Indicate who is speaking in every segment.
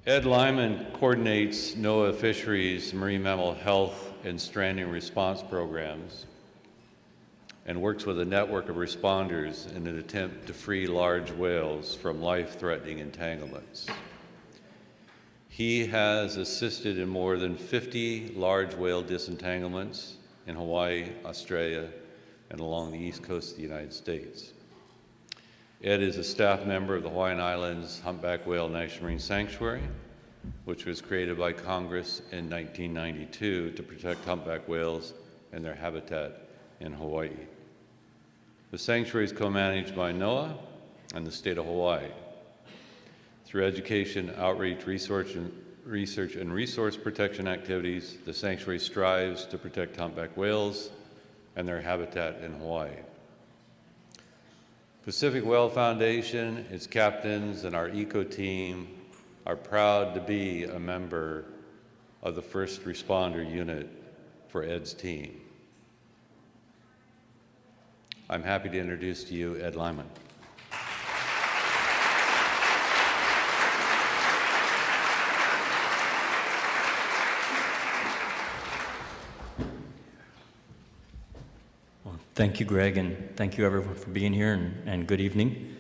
Speaker 1: Ed Lyman coordinates NOAA Fisheries marine mammal health and stranding response programs and works with a network of responders in an attempt to free large whales from life-threatening entanglements. He has assisted in more than 50 large whale disentanglements in Hawaii, Australia, and along the east coast of the United States. Ed is a staff member of the Hawaiian Islands Humpback Whale National Marine Sanctuary, which was created by Congress in 1992 to protect humpback whales and their habitat in Hawaii. The sanctuary is co-managed by NOAA and the state of Hawaii. Through education, outreach, research, and resource protection activities, the sanctuary strives to protect humpback whales and their habitat in Hawaii. Pacific Whale Foundation, its captains, and our eco team are proud to be a member of the first responder unit for Ed's team. I'm happy to introduce to you Ed Lyman.
Speaker 2: Thank you, Greg, and thank you everyone for being here, and good evening.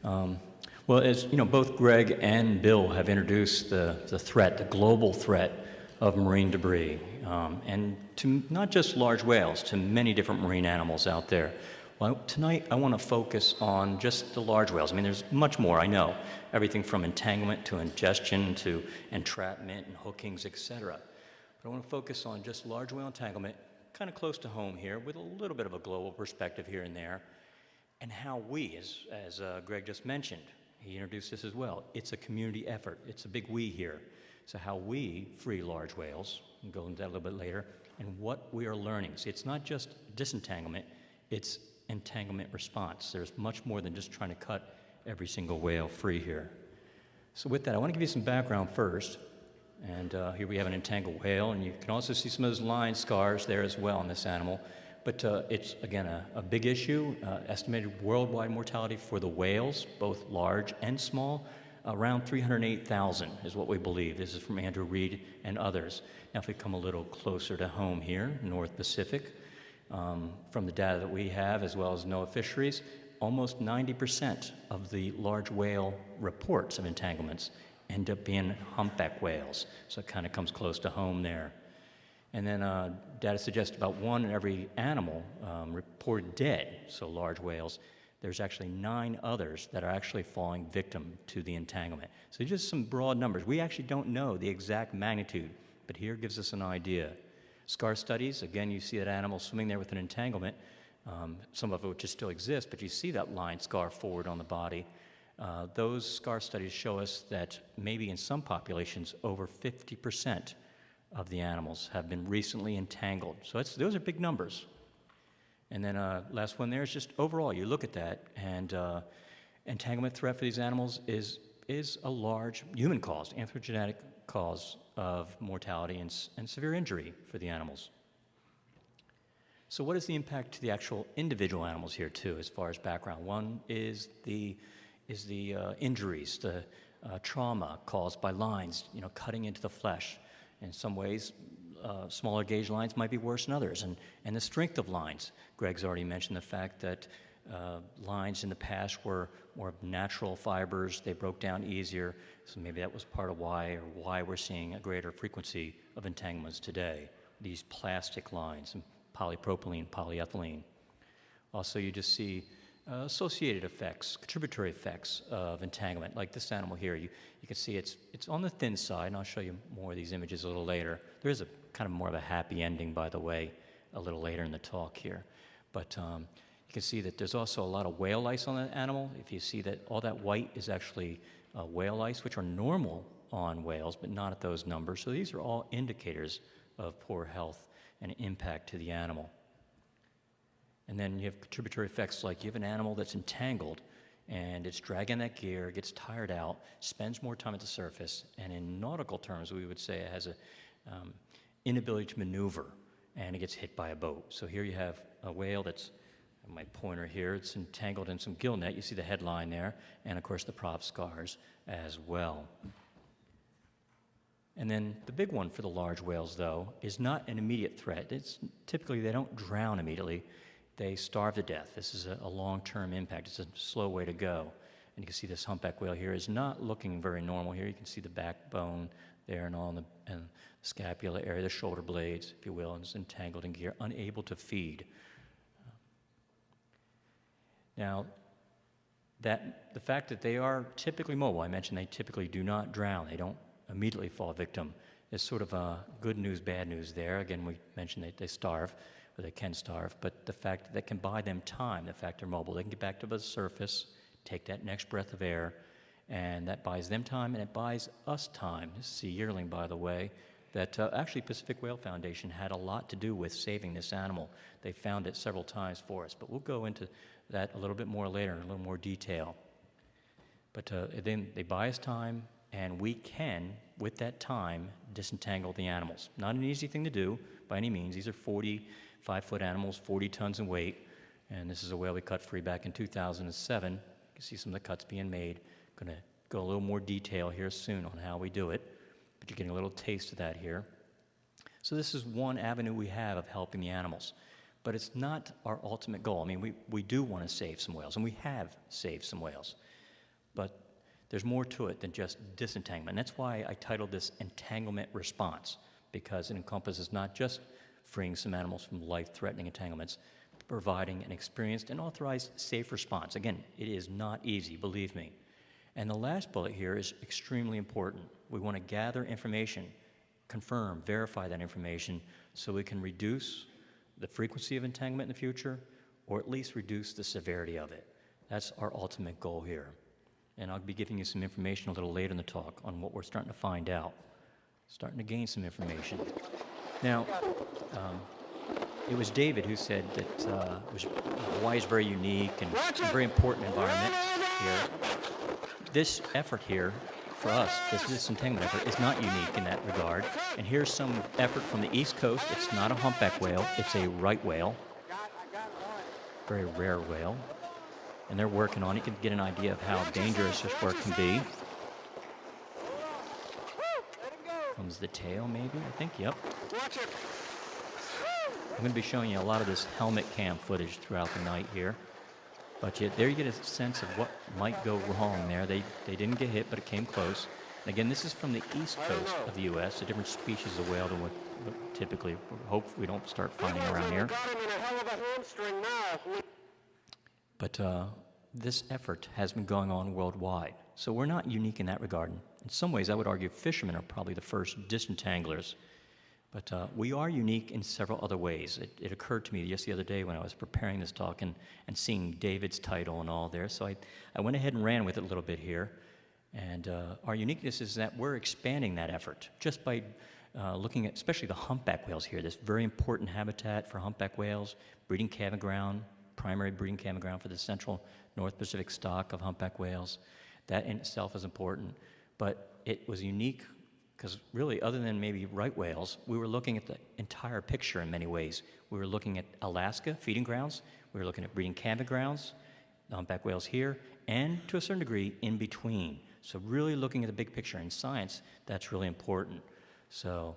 Speaker 2: Well, as you know, both Greg and Bill have introduced the threat, the global threat of marine debris, and to not just large whales, to many different marine animals out there. Well, tonight I want to focus on just the large whales. I mean, there's much more, I know, everything from entanglement to ingestion to entrapment and hookings, etc. But I want to focus on just large whale entanglement, kind of close to home here, with a little bit of a global perspective here and there, and how we, as Greg just mentioned, he introduced this as well, it's a community effort. It's a big we here. So how we free large whales, and go into that a little bit later, and what we are learning. See, it's not just disentanglement, it's entanglement response. There's much more than just trying to cut every single whale free here. So with that, I want to give you some background first. And here we have an entangled whale, and you can also see some of those line scars there as well on this animal. But it's, again, a big issue. Estimated worldwide mortality for the whales, both large and small, around 308,000 is what we believe. This is from Andrew Reed and others. Now, if we come a little closer to home here, North Pacific, from the data that we have, as well as NOAA Fisheries, almost 90% of the large whale reports of entanglements end up being humpback whales. So it kind of comes close to home there. And then data suggests about one in every animal reported dead, so large whales. There's actually 9 others that are actually falling victim to the entanglement. So just some broad numbers. We actually don't know the exact magnitude, but here gives us an idea. Scar studies, again, you see that animal swimming there with an entanglement, some of it which still exists, but you see that line scar forward on the body. Those scar studies show us that maybe in some populations, over 50% of the animals have been recently entangled. So those are big numbers. And then last one there is just overall, you look at that, and entanglement threat for these animals is a large human-caused, anthropogenic cause of mortality and severe injury for the animals. So what is the impact to the actual individual animals here too, as far as background? One is the injuries, the trauma caused by lines, cutting into the flesh. In some ways, smaller gauge lines might be worse than others, and the strength of lines. Greg's already mentioned the fact that lines in the past were more natural fibers, they broke down easier, so maybe that was part of why we're seeing a greater frequency of entanglements today, these plastic lines, and polypropylene, polyethylene. Also, you just see associated effects, contributory effects of entanglement, like this animal here. You can see it's on the thin side, and I'll show you more of these images a little later. There is a kind of more of a happy ending, by the way, a little later in the talk here. But you can see that there's also a lot of whale lice on that animal. If you see that all that white is actually whale lice, which are normal on whales, but not at those numbers. So these are all indicators of poor health and impact to the animal. And then you have contributory effects like you have an animal that's entangled and it's dragging that gear, gets tired out, spends more time at the surface, and in nautical terms we would say it has an inability to maneuver, and it gets hit by a boat. So here you have a whale that's, my pointer here, it's entangled in some gill net. You see the headline there, and of course the prop scars as well. And then the big one for the large whales, though, is not an immediate threat. It's typically they don't drown immediately. They starve to death. This is a long-term impact. It's a slow way to go. And you can see this humpback whale here is not looking very normal here. You can see the backbone there and all in the scapula area, the shoulder blades, if you will, and it's entangled in gear, unable to feed. Now, the fact that they are typically mobile, I mentioned they typically do not drown. They don't immediately fall victim. Is sort of good news, bad news there. Again, we mentioned that they starve, or they can starve, but the fact that can buy them time, the fact they're mobile, they can get back to the surface, take that next breath of air, and that buys them time, and it buys us time. This is a yearling, by the way, that actually Pacific Whale Foundation had a lot to do with saving this animal. They found it several times for us, but we'll go into that a little bit more later in a little more detail. But then they buy us time, and we can, with that time, disentangle the animals. Not an easy thing to do by any means. These are 45-foot animals, 40 tons in weight, and this is a whale we cut free back in 2007. You can see some of the cuts being made. Going to go a little more detail here soon on how we do it, but you're getting a little taste of that here. So this is one avenue we have of helping the animals, but it's not our ultimate goal. I mean, we do want to save some whales, and we have saved some whales, but there's more to it than just disentanglement. And that's why I titled this Entanglement Response, because it encompasses not just freeing some animals from life-threatening entanglements, but providing an experienced and authorized safe response. Again, it is not easy, believe me. And the last bullet here is extremely important. We want to gather information, confirm, verify that information, so we can reduce the frequency of entanglement in the future, or at least reduce the severity of it. That's our ultimate goal here. And I'll be giving you some information a little later in the talk on what we're starting to find out. Starting to gain some information. Now, it was David who said that Hawaii is very unique and a very important environment here. This effort here, for us, this disentanglement effort, is not unique in that regard. And here's some effort from the East Coast. It's not a humpback whale. It's a right whale. Very rare whale. And they're working on it. You can get an idea of how dangerous this work can be. Comes the tail, maybe, I think. Yep. I'm going to be showing you a lot of this helmet cam footage throughout the night here. But there you get a sense of what might go wrong there. They didn't get hit, but it came close. And again, this is from the east coast of the U.S., a different species of whale than what typically hope we don't start finding around here. But this effort has been going on worldwide. So we're not unique in that regard. In some ways, I would argue fishermen are probably the first disentanglers. But we are unique in several other ways. It occurred to me just the other day when I was preparing this talk and seeing David's title and all there. So I went ahead and ran with it a little bit here. And our uniqueness is that we're expanding that effort just by looking at especially the humpback whales here, this very important habitat for humpback whales, breeding calving ground, primary breeding calving ground for the central North Pacific stock of humpback whales. That in itself is important. But it was unique because really, other than maybe right whales, we were looking at the entire picture in many ways. We were looking at Alaska feeding grounds. We were looking at breeding calving grounds, the humpback whales here, and to a certain degree, in between. So really looking at the big picture. In science, that's really important. So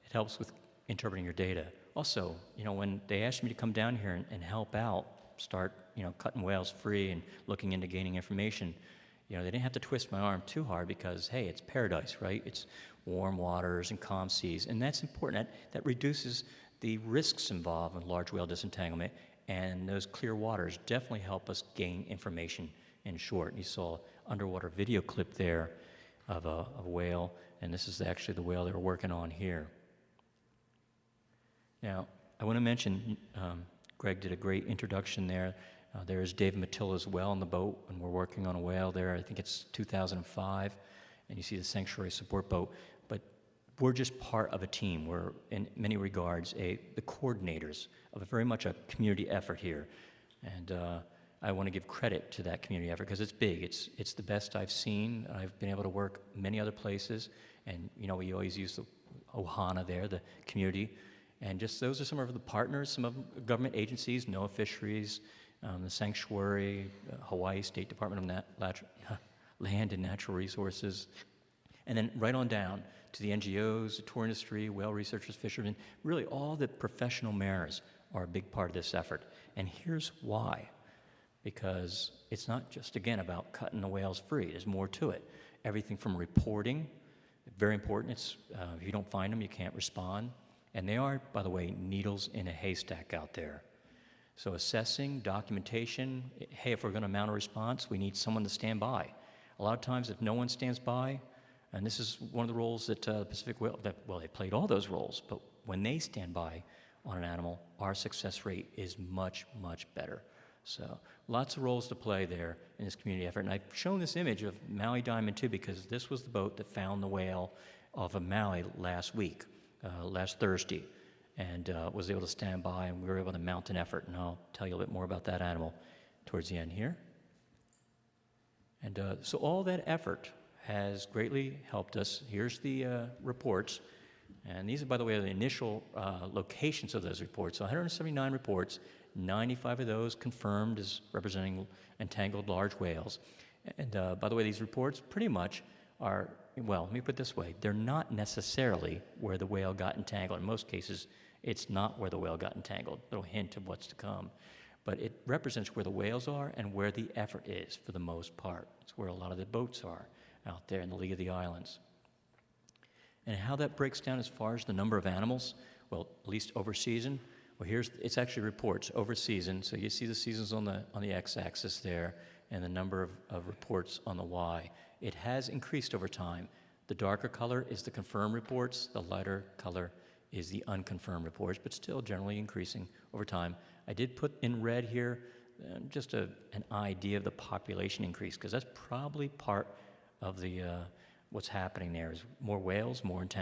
Speaker 2: it helps with interpreting your data. Also, when they asked me to come down here and help out, start, cutting whales free and looking into gaining information, they didn't have to twist my arm too hard because, hey, it's paradise, right? It's warm waters and calm seas, and that's important. That reduces the risks involved in large whale disentanglement, and those clear waters definitely help us gain information in short. You saw an underwater video clip there of a whale, and this is actually the whale they were working on here. Now, I want to mention, Greg did a great introduction there. There is David Mattila as well on the boat, and we're working on a whale there. I think it's 2005, and you see the sanctuary support boat. But we're just part of a team. We're, in many regards, the coordinators of very much a community effort here. And I want to give credit to that community effort because it's big. It's the best I've seen. I've been able to work many other places, and we always use the Ohana there, the community. And just those are some of the partners, some of government agencies, NOAA Fisheries, the Sanctuary, Hawaii State Department of Land and Natural Resources. And then right on down to the NGOs, the tour industry, whale researchers, fishermen, really all the professional mariners are a big part of this effort. And here's why. Because it's not just, again, about cutting the whales free. There's more to it. Everything from reporting, very important. It's, if you don't find them, you can't respond. And they are, by the way, needles in a haystack out there. So assessing, documentation, hey, if we're going to mount a response, we need someone to stand by. A lot of times, if no one stands by, and this is one of the roles that Pacific Whale, well, they played all those roles, but when they stand by on an animal, our success rate is much, much better. So lots of roles to play there in this community effort. And I've shown this image of Maui Diamond too, because this was the boat that found the whale off of Maui last week, last Thursday, and was able to stand by, and we were able to mount an effort. And I'll tell you a little bit more about that animal towards the end here. And so all that effort has greatly helped us. Here's the reports. And these are, by the way, the initial locations of those reports. So 179 reports, 95 of those confirmed as representing entangled large whales. And by the way, these reports pretty much are, well, let me put it this way. They're not necessarily where the whale got entangled. In most cases, it's not where the whale got entangled. A little hint of what's to come. But it represents where the whales are and where the effort is for the most part. It's where a lot of the boats are out there in the League of the Islands. And how that breaks down as far as the number of animals, well, at least over season. Well, it's actually reports over season. So you see the seasons on the x-axis there, and the number of reports on the y. It has increased over time. The darker color is the confirmed reports. The lighter color is the unconfirmed reports, but still generally increasing over time. I did put in red here just an idea of the population increase, because that's probably part of the what's happening there is more whales, more entanglement.